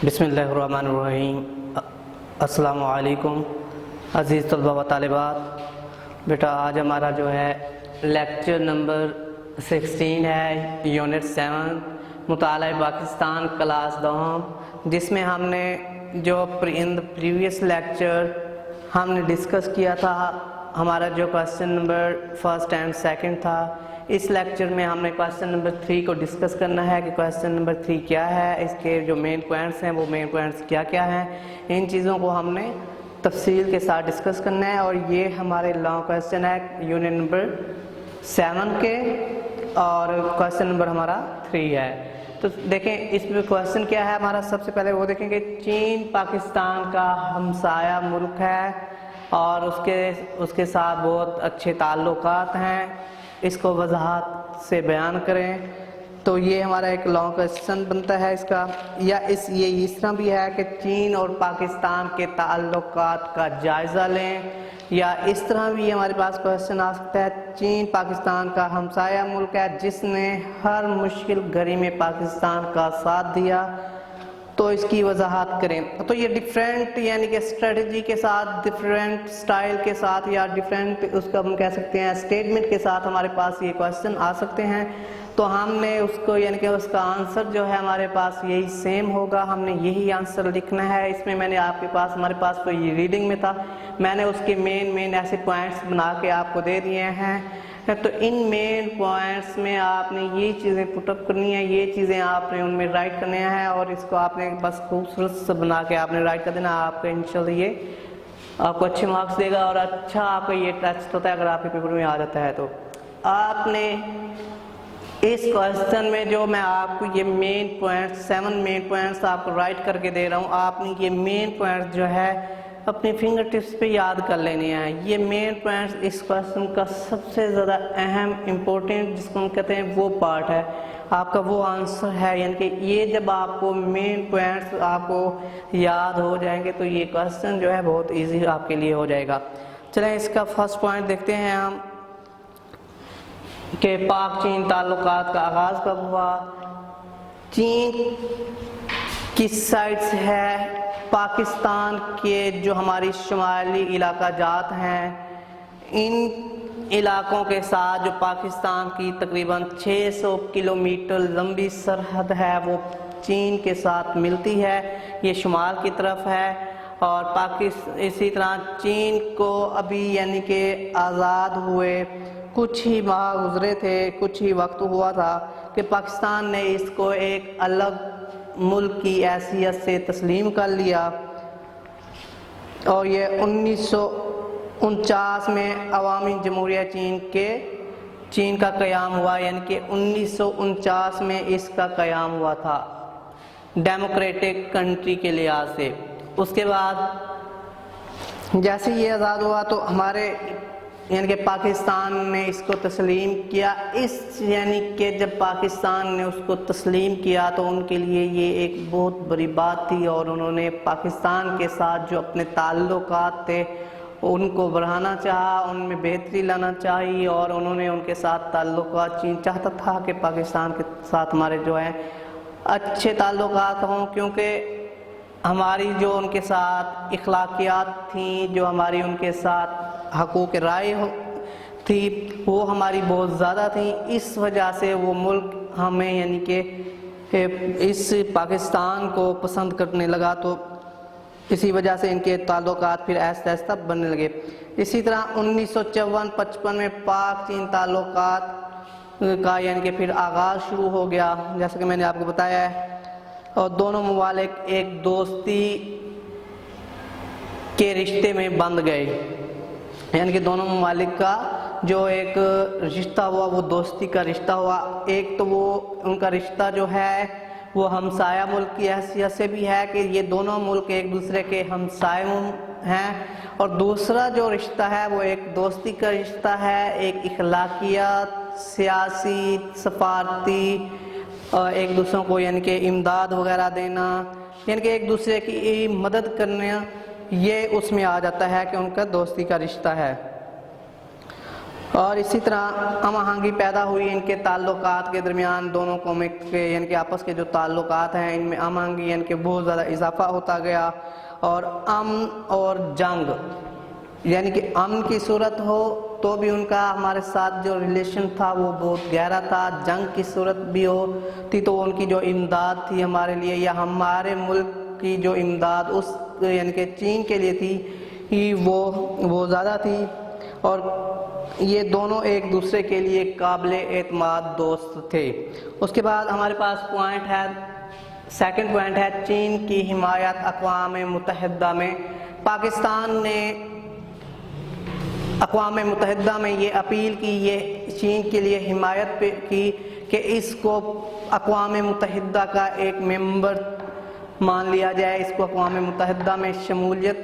بسم اللہ الرحمن الرحیم۔ السلام علیکم عزیز طلبہ و طالبات۔ بیٹا آج ہمارا جو ہے لیکچر نمبر 16 ہے، یونٹ 7 مطالعہ پاکستان کلاس دوم، جس میں ہم نے جو ان پریویس لیکچر ہم نے ڈسکس کیا تھا ہمارا جو question number first and second تھا۔ اس لیکچر میں ہم نے کویسچن نمبر 3 کو ڈسکس کرنا ہے کہ کویسچن نمبر 3 کیا ہے، اس کے جو مین پوائنٹس ہیں وہ مین پوائنٹس کیا کیا ہیں، ان چیزوں کو ہم نے تفصیل کے ساتھ ڈسکس کرنا ہے۔ اور یہ ہمارے لانگ کویسچن ہے یونٹ نمبر 7 کے، اور کویسچن نمبر ہمارا 3 ہے۔ تو دیکھیں اس میں کویسچن کیا ہے ہمارا، سب سے پہلے وہ دیکھیں کہ چین پاکستان کا ہمسایہ ملک ہے اور اس کے ساتھ بہت اچھے تعلقات ہیں، اس کو وضاحت سے بیان کریں۔ تو یہ ہمارا ایک لانگ کویسچن بنتا ہے اس کا، یا یہ اس طرح بھی ہے کہ چین اور پاکستان کے تعلقات کا جائزہ لیں، یا اس طرح بھی ہمارے پاس کویسچن آ سکتا ہے چین پاکستان کا ہمسایہ ملک ہے جس نے ہر مشکل گھڑی میں پاکستان کا ساتھ دیا، تو اس کی وضاحت کریں۔ تو یہ ڈیفرنٹ یعنی کہ اسٹریٹجی کے ساتھ، ڈیفرنٹ سٹائل کے ساتھ، یا ڈیفرنٹ اس کا ہم کہہ سکتے ہیں اسٹیٹمنٹ کے ساتھ ہمارے پاس یہ کویسچن آ سکتے ہیں۔ تو ہم نے اس کو یعنی کہ اس کا آنسر جو ہے ہمارے پاس یہی سیم ہوگا، ہم نے یہی آنسر لکھنا ہے۔ اس میں میں نے آپ کے پاس ہمارے پاس تو یہ ریڈنگ میں تھا، میں نے اس کے مین ایسے پوائنٹس بنا کے آپ کو دے دیے ہیں۔ تو ان مین پوائنٹس میں آپ نے یہ چیزیں پٹ اپ کرنی ہے، یہ چیزیں آپ نے ان میں رائٹ کرنے ہیں، اور اس کو آپ نے بس خوبصورت سے بنا کے آپ نے رائٹ کر دینا۔ آپ کا انشاءاللہ یہ آپ کو اچھے مارکس دے گا، اور اچھا آپ کا یہ ٹیسٹ ہوتا ہے اگر آپ کے پیپر میں آ جاتا ہے۔ تو آپ نے اس کویسچن میں جو میں آپ کو یہ مین پوائنٹس 7 مین پوائنٹس آپ کو رائٹ کر کے دے رہا ہوں، آپ نے یہ مین پوائنٹس جو ہے اپنے فنگر ٹپس پہ یاد کر لینے ہیں۔ یہ مین پوائنٹس اس کویسچن کا سب سے زیادہ اہم امپورٹنٹ جس کو ہم کہتے ہیں وہ پارٹ ہے، آپ کا وہ آنسر ہے۔ یعنی کہ یہ جب آپ کو مین پوائنٹس آپ کو یاد ہو جائیں گے تو یہ کویسچن جو ہے بہت ایزی آپ کے لیے ہو جائے گا۔ چلیں اس کا فرسٹ پوائنٹ دیکھتے ہیں ہم کہ پاک چین تعلقات کا آغاز کب ہوا۔ چین کس سائڈ سے ہے؟ پاکستان کے جو ہماری شمالی علاقہ جات ہیں، ان علاقوں کے ساتھ جو پاکستان کی تقریباً 600 کلومیٹر لمبی سرحد ہے وہ چین کے ساتھ ملتی ہے، یہ شمال کی طرف ہے۔ اور اسی طرح چین کو ابھی یعنی کہ آزاد ہوئے کچھ ہی ماہ گزرے تھے، کچھ ہی وقت ہوا تھا کہ پاکستان نے اس کو ایک الگ ملک کی حیثیت سے تسلیم کر لیا، اور یہ 1949 میں عوامی جمہوریہ چین کا قیام ہوا، یعنی کہ 1949 میں اس کا قیام ہوا تھا ڈیموکریٹک کنٹری کے لحاظ سے۔ اس کے بعد جیسے یہ آزاد ہوا تو ہمارے یعنی کہ پاکستان نے اس کو تسلیم کیا، یعنی کہ جب پاکستان نے اس کو تسلیم کیا تو ان کے لیے یہ ایک بہت بڑی بات تھی، اور انہوں نے پاکستان کے ساتھ جو اپنے تعلقات تھے ان کو بڑھانا چاہا، ان میں بہتری لانا چاہی، اور انہوں نے ان کے ساتھ تعلقات، چین چاہتا تھا کہ پاکستان کے ساتھ ہمارے جو ہیں اچھے تعلقات ہوں، کیونکہ ہماری جو ان کے ساتھ اخلاقیات تھیں، جو ہماری ان کے ساتھ حقوق رائے تھی وہ ہماری بہت زیادہ تھیں، اس وجہ سے وہ ملک ہمیں یعنی کہ اس پاکستان کو پسند کرنے لگا، تو اسی وجہ سے ان کے تعلقات پھر آہستہ آہستہ بننے لگے۔ اسی طرح 1954-55 میں پاک چین تعلقات کا یعنی کہ پھر آغاز شروع ہو گیا، جیسا کہ میں نے آپ کو بتایا ہے، اور دونوں ممالک ایک دوستی کے رشتے میں بندھ گئے، یعنی کہ دونوں ممالک کا جو ایک رشتہ ہوا وہ دوستی کا رشتہ ہوا۔ ایک تو وہ ان کا رشتہ جو ہے وہ ہمسایہ ملک کی حیثیت سے بھی ہے کہ یہ دونوں ملک ایک دوسرے کے ہمسائے ہیں، اور دوسرا جو رشتہ ہے وہ ایک دوستی کا رشتہ ہے، ایک اخلاقیات، سیاسی، سفارتی، ایک دوسروں کو یعنی کہ امداد وغیرہ دینا، یعنی کہ ایک دوسرے کی مدد کرنا، یہ اس میں آ جاتا ہے کہ ان کا دوستی کا رشتہ ہے۔ اور اسی طرح ہم آہنگی پیدا ہوئی ان کے تعلقات کے درمیان، دونوں قوموں کے یعنی کہ آپس کے جو تعلقات ہیں ان میں ہم آہنگی یعنی کہ بہت زیادہ اضافہ ہوتا گیا، اور امن اور جنگ یعنی کہ امن کی صورت ہو تو بھی ان کا ہمارے ساتھ جو ریلیشن تھا وہ بہت گہرا تھا، جنگ کی صورت بھی ہوتی تو ان کی جو امداد تھی ہمارے لیے یا ہمارے ملک کی جو امداد اس یعنی کہ چین کے لیے تھی وہ زیادہ تھی، اور یہ دونوں ایک دوسرے کے لیے قابل اعتماد دوست تھے۔ اس کے بعد ہمارے پاس پوائنٹ ہے، سیکنڈ پوائنٹ ہے چین کی حمایت اقوام متحدہ میں۔ پاکستان نے اقوام متحدہ میں یہ اپیل کی، یہ چین کے لیے حمایت کی کہ اس کو اقوام متحدہ کا ایک ممبر مان لیا جائے، اس کو اقوام متحدہ میں شمولیت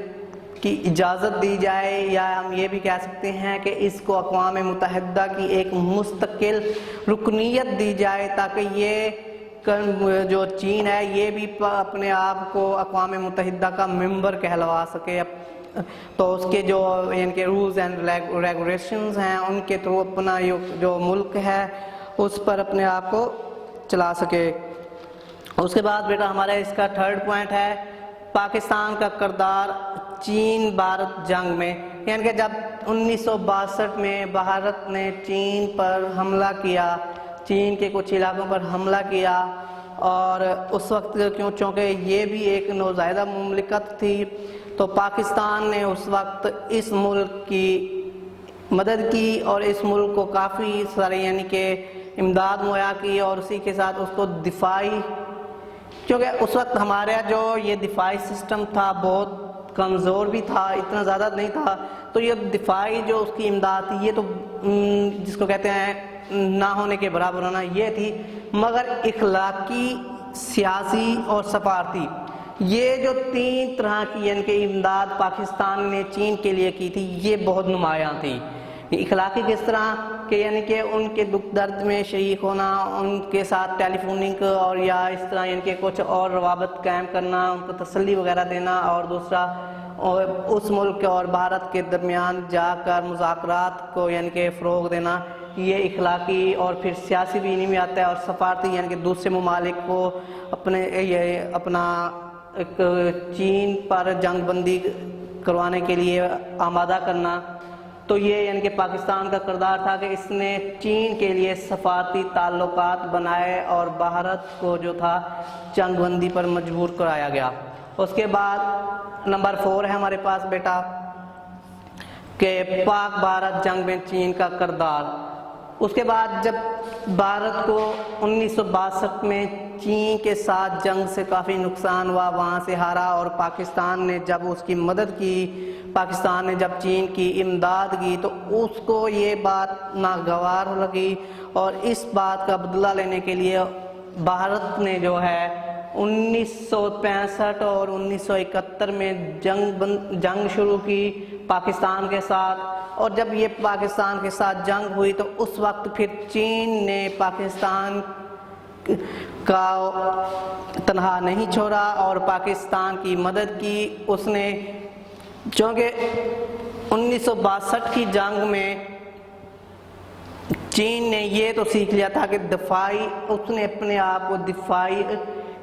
کی اجازت دی جائے، یا ہم یہ بھی کہہ سکتے ہیں کہ اس کو اقوام متحدہ کی ایک مستقل رکنیت دی جائے، تاکہ یہ جو چین ہے یہ بھی اپنے آپ کو اقوام متحدہ کا ممبر کہلوا سکے، تو اس کے جو یعنی کہ رولز اینڈ ریگولیشنز ہیں ان کے تھرو اپنا جو ملک ہے اس پر اپنے آپ کو چلا سکے۔ اس کے بعد بیٹا ہمارا اس کا تھرڈ پوائنٹ ہے پاکستان کا کردار چین بھارت جنگ میں، یعنی کہ جب 1962 میں بھارت نے چین پر حملہ کیا، چین کے کچھ علاقوں پر حملہ کیا، اور اس وقت چونکہ یہ بھی ایک نوزائیدہ مملکت تھی تو پاکستان نے اس وقت اس ملک کی مدد کی اور اس ملک کو کافی سارے یعنی کہ امداد مہیا کی، اور اسی کے ساتھ اس کو دفاعی، کیونکہ اس وقت ہمارا جو یہ دفاعی سسٹم تھا بہت کمزور بھی تھا، اتنا زیادہ نہیں تھا، تو یہ دفاعی جو اس کی امداد تھی یہ تو جس کو کہتے ہیں نہ ہونے کے برابر ہونا یہ تھی، مگر اخلاقی، سیاسی اور سفارتی یہ جو تین طرح کی یعنی کہ امداد پاکستان نے چین کے لیے کی تھی یہ بہت نمایاں تھی۔ اخلاقی کس طرح کہ یعنی کہ ان کے دکھ درد میں شریک ہونا، ان کے ساتھ ٹیلی فوننگ اور یا اس طرح یعنی کہ کچھ اور روابط قائم کرنا، ان کو تسلی وغیرہ دینا، اور دوسرا اس ملک اور بھارت کے درمیان جا کر مذاکرات کو یعنی کہ فروغ دینا، یہ اخلاقی اور پھر سیاسی بھی انہی میں آتا ہے، اور سفارتی یعنی کہ دوسرے ممالک کو اپنا ایک چین پر جنگ بندی کروانے کے لیے آمادہ کرنا، تو یہ یعنی کہ پاکستان کا کردار تھا کہ اس نے چین کے لیے سفارتی تعلقات بنائے اور بھارت کو جو تھا جنگ بندی پر مجبور کرایا گیا۔ اس کے بعد نمبر 4 ہے ہمارے پاس بیٹا کہ پاک بھارت جنگ میں چین کا کردار۔ اس کے بعد جب بھارت کو 1962 میں چین کے ساتھ جنگ سے کافی نقصان ہوا، وہاں سے ہارا، اور پاکستان نے جب اس کی مدد کی، پاکستان نے جب چین کی امداد کی تو اس کو یہ بات ناگوار لگی، اور اس بات کا بدلہ لینے کے لیے بھارت نے جو ہے 1965 اور 1971 میں جنگ شروع کی پاکستان کے ساتھ، اور جب یہ پاکستان کے ساتھ جنگ ہوئی تو اس وقت پھر چین نے پاکستان کا تنہا نہیں چھوڑا اور پاکستان کی مدد کی۔ اس نے چونکہ 1962 کی جنگ میں چین نے یہ تو سیکھ لیا تھا کہ دفاعی، اس نے اپنے آپ کو دفاعی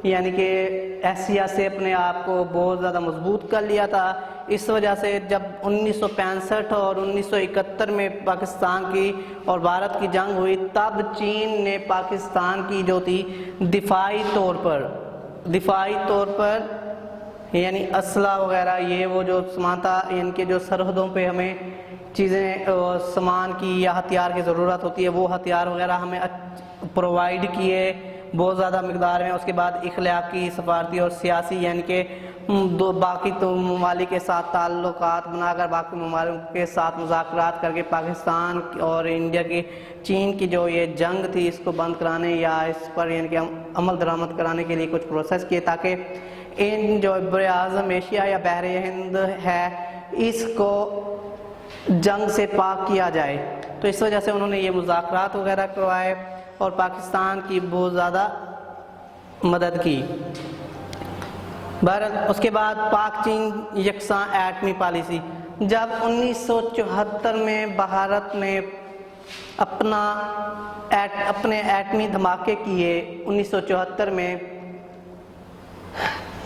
یعنی کہ حیثیت سے اپنے آپ کو بہت زیادہ مضبوط کر لیا تھا، اس وجہ سے جب 1965 اور 1971 میں پاکستان کی اور بھارت کی جنگ ہوئی تب چین نے پاکستان کی جو تھی دفاعی طور پر یعنی اسلحہ وغیرہ یہ وہ جو سامان تھا، ان کے جو سرحدوں پہ ہمیں چیزیں سامان کی یا ہتھیار کی ضرورت ہوتی ہے وہ ہتھیار وغیرہ ہمیں پرووائڈ کیے بہت زیادہ مقدار میں۔ اس کے بعد اخلاقی، سفارتی اور سیاسی یعنی کہ باقی تو ممالک کے ساتھ تعلقات بنا کر باقی ممالک کے ساتھ مذاکرات کر کے پاکستان اور انڈیا کی چین کی جو یہ جنگ تھی اس کو بند کرانے یا اس پر یعنی کہ عمل درآمد کرانے کے لیے کچھ پروسیس کیے تاکہ ان جو بر اعظم ایشیا یا بحر ہند ہے اس کو جنگ سے پاک کیا جائے، تو اس وجہ سے انہوں نے یہ مذاکرات وغیرہ کروائے اور پاکستان کی بہت زیادہ مدد کی۔ اس کے بعد پاک چین یکساں ایٹمی پالیسی، جب 1974 میں بھارت نے اپنے ایٹمی دھماکے کیے 1974 میں،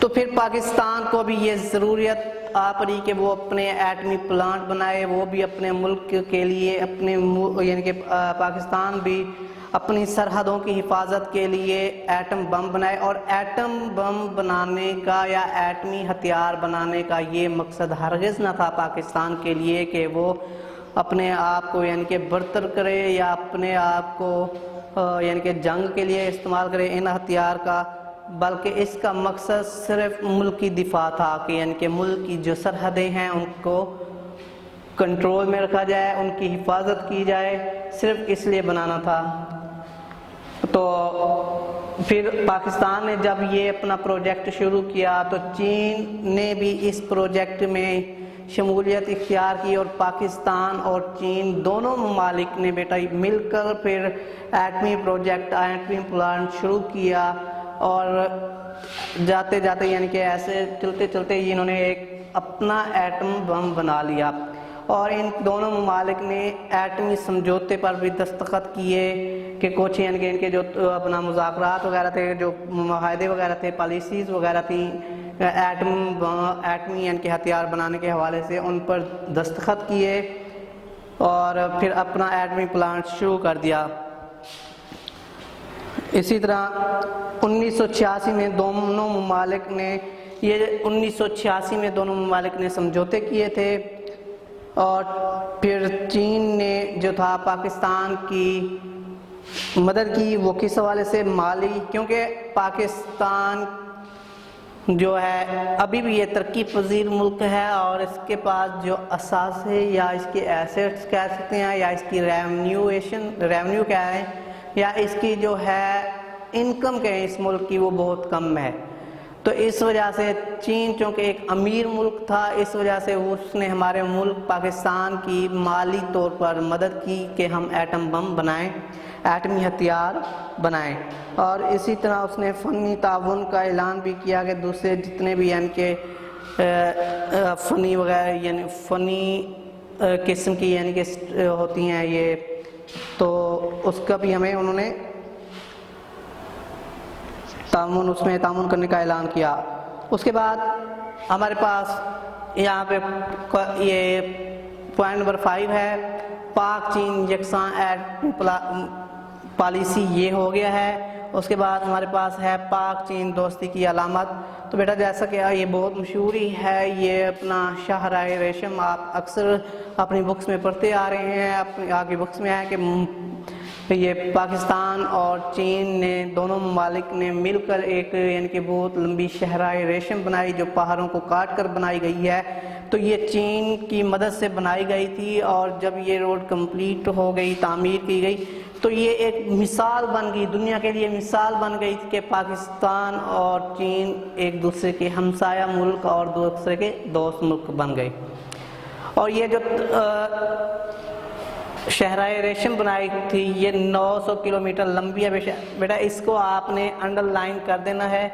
تو پھر پاکستان کو بھی یہ ضروریت آ پڑی کہ وہ اپنے ایٹمی پلانٹ بنائے، وہ بھی اپنے ملک کے لیے یعنی کہ پاکستان بھی اپنی سرحدوں کی حفاظت کے لیے ایٹم بم بنائے۔ اور ایٹم بم بنانے کا یا ایٹمی ہتھیار بنانے کا یہ مقصد ہرگز نہ تھا پاکستان کے لیے کہ وہ اپنے آپ کو یعنی کہ برتر کرے یا اپنے آپ کو یعنی کہ جنگ کے لیے استعمال کرے ان ہتھیار کا، بلکہ اس کا مقصد صرف ملکی دفاع تھا کہ یعنی کہ ملک کی جو سرحدیں ہیں ان کو کنٹرول میں رکھا جائے، ان کی حفاظت کی جائے، صرف اس لیے بنانا تھا۔ تو پھر پاکستان نے جب یہ اپنا پروجیکٹ شروع کیا تو چین نے بھی اس پروجیکٹ میں شمولیت اختیار کی، اور پاکستان اور چین دونوں ممالک نے بیٹا مل کر پھر ایٹمی پروجیکٹ ایٹمی پلانٹ شروع کیا، اور جاتے جاتے یعنی کہ ایسے چلتے چلتے انہوں نے ایک اپنا ایٹم بم بنا لیا، اور ان دونوں ممالک نے ایٹمی سمجھوتے پر بھی دستخط کیے کہ کچھ یعنی کہ ان کے جو اپنا مذاکرات وغیرہ تھے، جو معاہدے وغیرہ تھے، پالیسیز وغیرہ تھیں ایٹمی یعنی کہ ہتھیار بنانے کے حوالے سے، ان پر دستخط کیے اور پھر اپنا ایٹمی پلانٹ شروع کر دیا۔ اسی طرح 1986 میں دونوں ممالک نے سمجھوتے کیے تھے، اور پھر چین نے جو تھا پاکستان کی مدد کی، وہ کس حوالے سے مالی، کیونکہ پاکستان جو ہے ابھی بھی یہ ترقی پذیر ملک ہے، اور اس کے پاس جو اثاثے یا اس کے ایسٹس کہہ سکتے ہیں، یا اس کی ریونیو کیا ہے، یا اس کی جو ہے انکم کہیں اس ملک کی، وہ بہت کم ہے۔ تو اس وجہ سے چین چونکہ ایک امیر ملک تھا، اس وجہ سے اس نے ہمارے ملک پاکستان کی مالی طور پر مدد کی کہ ہم ایٹم بم بنائیں، ایٹمی ہتھیار بنائیں، اور اسی طرح اس نے فنی تعاون کا اعلان بھی کیا کہ دوسرے جتنے بھی یعنی کہ فنی وغیرہ یعنی فنی قسم کی یعنی کہ ہوتی ہیں یہ، تو اس کا بھی ہمیں انہوں نے اس میں تعاون کرنے کا اعلان کیا۔ اس کے بعد ہمارے پاس یہاں پہ یہ پوائنٹ نمبر 5 ہے، پاک چین یکساں پالیسی، یہ ہو گیا ہے۔ اس کے بعد ہمارے پاس ہے پاک چین دوستی کی علامت۔ تو بیٹا جیسا کہ یہ بہت مشہور ہی ہے، یہ اپنا شاہراہ ریشم آپ اکثر اپنی بکس میں پڑھتے آ رہے ہیں، اپنی آگے بکس میں ہے کہ یہ پاکستان اور چین نے دونوں ممالک نے مل کر ایک یعنی کہ بہت لمبی شاہراہ ریشم بنائی، جو پہاڑوں کو کاٹ کر بنائی گئی ہے۔ تو یہ چین کی مدد سے بنائی گئی تھی، اور جب یہ روڈ کمپلیٹ ہو گئی، تعمیر کی گئی، تو یہ ایک مثال بن گئی، دنیا کے لیے مثال بن گئی کہ پاکستان اور چین ایک دوسرے کے ہمسایہ ملک اور دوسرے کے دوست ملک بن گئے۔ اور یہ جو شاہراہ ریشم بنائی تھی یہ 900 کلومیٹر لمبی ہے۔ بیٹا اس کو آپ نے انڈر لائن کر دینا ہے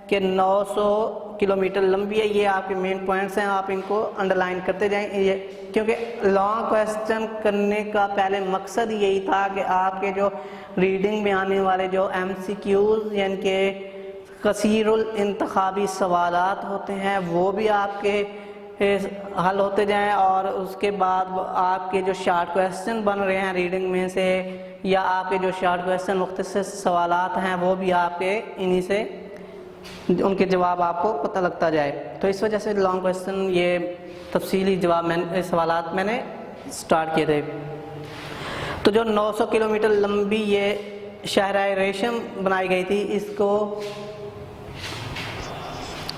کہ 900 کلومیٹر لمبی ہے، یہ آپ کے مین پوائنٹس ہیں، آپ ان کو انڈر لائن کرتے جائیں، کیونکہ لانگ کویسچن کرنے کا پہلے مقصد یہی تھا کہ آپ کے جو ریڈنگ میں آنے والے جو MCQs یعنی کہ کثیر الانتخابی سوالات ہوتے ہیں وہ بھی آپ کے حل ہوتے جائیں، اور اس کے بعد آپ کے جو شارٹ کویسچن بن رہے ہیں ریڈنگ میں سے، یا آپ کے جو شارٹ کویسچن مختصر سوالات ہیں وہ بھی آپ کے انہی سے ان کے جواب آپ کو پتہ لگتا جائے۔ تو اس وجہ سے لانگ کویسچن یہ تفصیلی جواب سوالات میں نے سٹارٹ کیے تھے۔ تو جو 900 کلومیٹر لمبی یہ شاہراہ ریشم بنائی گئی تھی، اس کو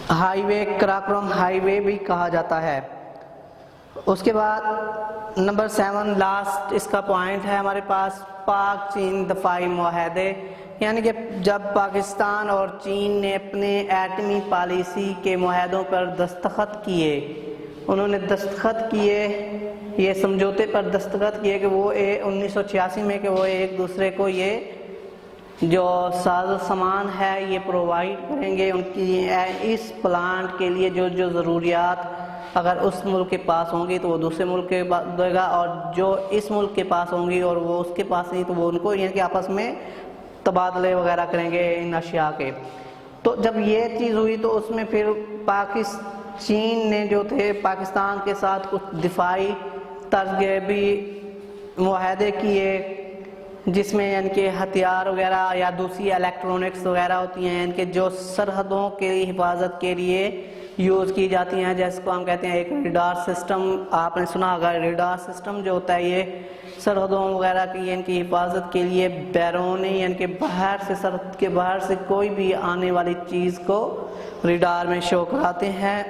ہائی وے کراکرم ہائی وے بھی کہا جاتا ہے۔ اس کے بعد نمبر 7 لاسٹ اس کا پوائنٹ ہے ہمارے پاس، پاک چین دفاعی معاہدے، یعنی کہ جب پاکستان اور چین نے اپنے ایٹمی پالیسی کے معاہدوں پر دستخط کیے، انہوں نے دستخط کیے یہ سمجھوتے پر دستخط کیے کہ وہ 1986 میں کہ وہ ایک دوسرے کو یہ جو ساز و سامان ہے یہ پرووائڈ کریں گے، ان کی اس پلانٹ کے لیے جو ضروریات اگر اس ملک کے پاس ہوں گی تو وہ دوسرے ملک کے دے گا، اور جو اس ملک کے پاس ہوں گی اور وہ اس کے پاس نہیں تو وہ ان کو یعنی کہ آپس میں تبادلے وغیرہ کریں گے ان اشیاء کے۔ تو جب یہ چیز ہوئی تو اس میں پھر چین نے جو تھے پاکستان کے ساتھ کچھ دفاعی طرز بھی معاہدے کیے، جس میں یعنی کہ ہتھیار وغیرہ یا دوسری الیکٹرونکس وغیرہ ہوتی ہیں، یعنی کہ جو سرحدوں کی حفاظت کے لیے یوز کی جاتی ہیں، جیسے کو ہم کہتے ہیں ایک ریڈار سسٹم، آپ نے سنا ہوگا ریڈار سسٹم جو ہوتا ہے یہ سرحدوں وغیرہ کی یعنی کہ حفاظت کے لیے بیرونی یعنی کہ باہر سے سرحد کے باہر سے کوئی بھی آنے والی چیز کو ریڈار میں شو کراتے ہیں۔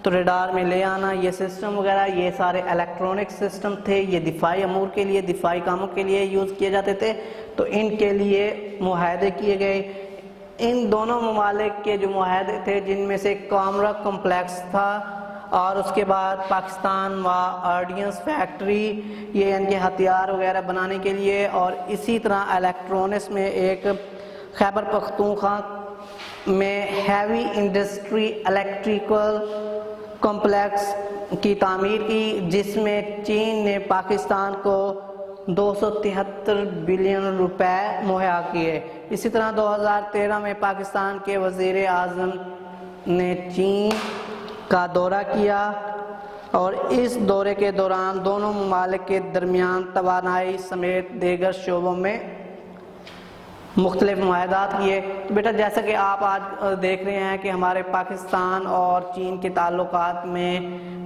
تو ریڈار میں لے آنا یہ سسٹم وغیرہ یہ سارے الیکٹرونک سسٹم تھے، یہ دفاعی امور کے لیے دفاعی کاموں کے لیے یوز کیے جاتے تھے، تو ان کے لیے معاہدے کیے گئے۔ ان دونوں ممالک کے جو معاہدے تھے جن میں سے کامرا کمپلیکس تھا، اور اس کے بعد پاکستان و آرڈیننس فیکٹری یہ یعنی کہ ہتھیار وغیرہ بنانے کے لیے، اور اسی طرح الیکٹرونکس میں ایک خیبر پختونخوا میں ہیوی انڈسٹری الیکٹریکل کمپلیکس کی تعمیر کی، جس میں چین نے پاکستان کو 273 بلین روپے مہیا کیے۔ اسی طرح 2013 میں پاکستان کے وزیر اعظم نے چین کا دورہ کیا، اور اس دورے کے دوران دونوں ممالک کے درمیان توانائی سمیت دیگر شعبوں میں مختلف معاہدات کیے۔ تو بیٹا جیسا کہ آپ آج دیکھ رہے ہیں کہ ہمارے پاکستان اور چین کے تعلقات میں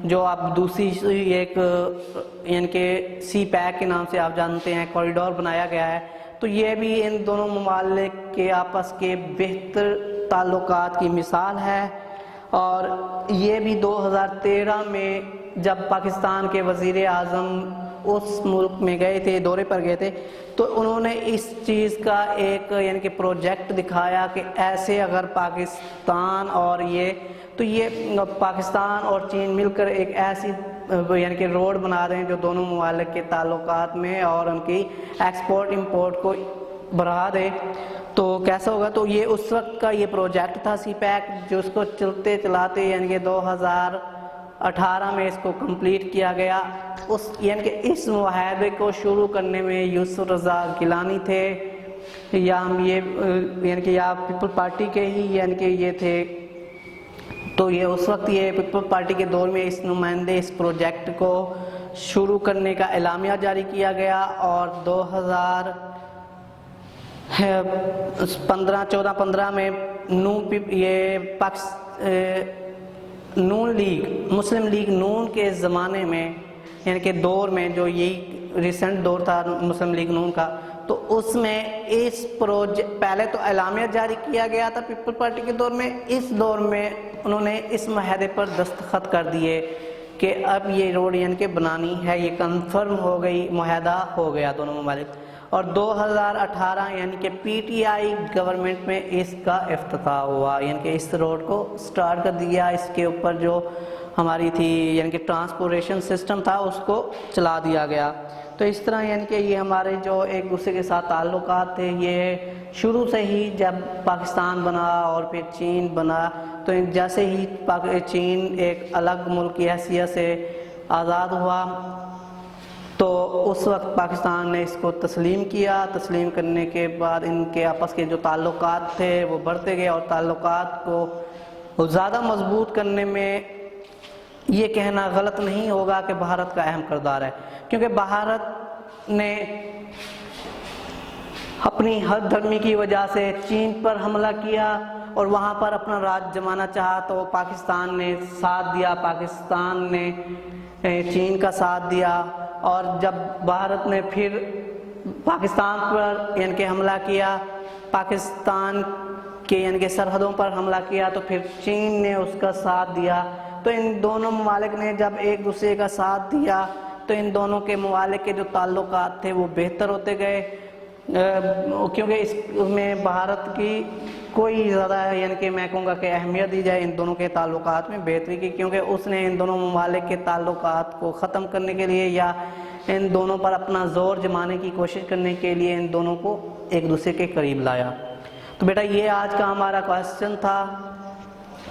جو اب دوسری ایک یعنی کہ سی پیک کے نام سے آپ جانتے ہیں کوریڈور بنایا گیا ہے، تو یہ بھی ان دونوں ممالک کے آپس کے بہتر تعلقات کی مثال ہے۔ اور یہ بھی 2013 میں جب پاکستان کے وزیر اعظم اس ملک میں گئے تھے، دورے پر گئے تھے، تو انہوں نے اس چیز کا ایک یعنی کہ پروجیکٹ دکھایا کہ ایسے اگر پاکستان اور یہ پاکستان اور چین مل کر ایک ایسی یعنی کہ روڈ بنا دیں جو دونوں ممالک کے تعلقات میں اور ان کی ایکسپورٹ امپورٹ کو بڑھا دے تو کیسا ہوگا۔ تو یہ اس وقت کا یہ پروجیکٹ تھا سی پیک، جو اس کو چلتے چلاتے یعنی کہ 2018 میں اس کو کمپلیٹ کیا گیا۔ یعنی کہ اس معاہدے کو شروع کرنے میں یوسف رضا گیلانی تھے، یا ہم یہ یعنی کہ یا پیپل پارٹی کے ہی یعنی کہ یہ تھے، تو یہ اس وقت یہ پیپل پارٹی کے دور میں اس نمائندے اس پروجیکٹ کو شروع کرنے کا اعلامیہ جاری کیا گیا، اور 2014-15 میں نون لیگ مسلم لیگ نون کے زمانے میں یعنی کہ دور میں جو یہی ریسنٹ دور تھا مسلم لیگ نون کا، تو اس میں اس پہلے تو اعلامیہ جاری کیا گیا تھا پیپل پارٹی کے دور میں، اس دور میں انہوں نے اس معاہدے پر دستخط کر دیے کہ اب یہ روڈ یعنی کہ بنانی ہے، یہ کنفرم ہو گئی، معاہدہ ہو گیا دونوں ممالک۔ اور 2018 یعنی کہ پی ٹی آئی گورنمنٹ میں اس کا افتتاح ہوا، یعنی کہ اس روڈ کو سٹارٹ کر دیا، اس کے اوپر جو ہماری تھی یعنی کہ ٹرانسپورٹیشن سسٹم تھا اس کو چلا دیا گیا۔ تو اس طرح یعنی کہ یہ ہمارے جو ایک دوسرے کے ساتھ تعلقات تھے، یہ شروع سے ہی جب پاکستان بنا اور پھر چین بنا، تو جیسے ہی چین ایک الگ ملک کی حیثیت سے آزاد ہوا تو اس وقت پاکستان نے اس کو تسلیم کیا۔ تسلیم کرنے کے بعد ان کے آپس کے جو تعلقات تھے وہ بڑھتے گئے، اور تعلقات کو زیادہ مضبوط کرنے میں یہ کہنا غلط نہیں ہوگا کہ بھارت کا اہم کردار ہے، کیونکہ بھارت نے اپنی حد دھرمی کی وجہ سے چین پر حملہ کیا اور وہاں پر اپنا راج جمانا چاہا، تو پاکستان نے ساتھ دیا، پاکستان نے چین کا ساتھ دیا۔ اور جب بھارت نے پھر پاکستان پر یعنی کہ حملہ کیا، پاکستان کے یعنی کہ سرحدوں پر حملہ کیا، تو پھر چین نے اس کا ساتھ دیا۔ تو ان دونوں ممالک نے جب ایک دوسرے کا ساتھ دیا تو ان دونوں کے ممالک کے جو تعلقات تھے وہ بہتر ہوتے گئے، کیونکہ اس میں بھارت کی کوئی زیادہ یعنی کہ میں کہوں گا کہ اہمیت دی جائے ان دونوں کے تعلقات میں بہتری کی، کیونکہ اس نے ان دونوں ممالک کے تعلقات کو ختم کرنے کے لیے یا ان دونوں پر اپنا زور جمانے کی کوشش کرنے کے لیے ان دونوں کو ایک دوسرے کے قریب لایا۔ تو بیٹا یہ آج کا ہمارا کوسچن تھا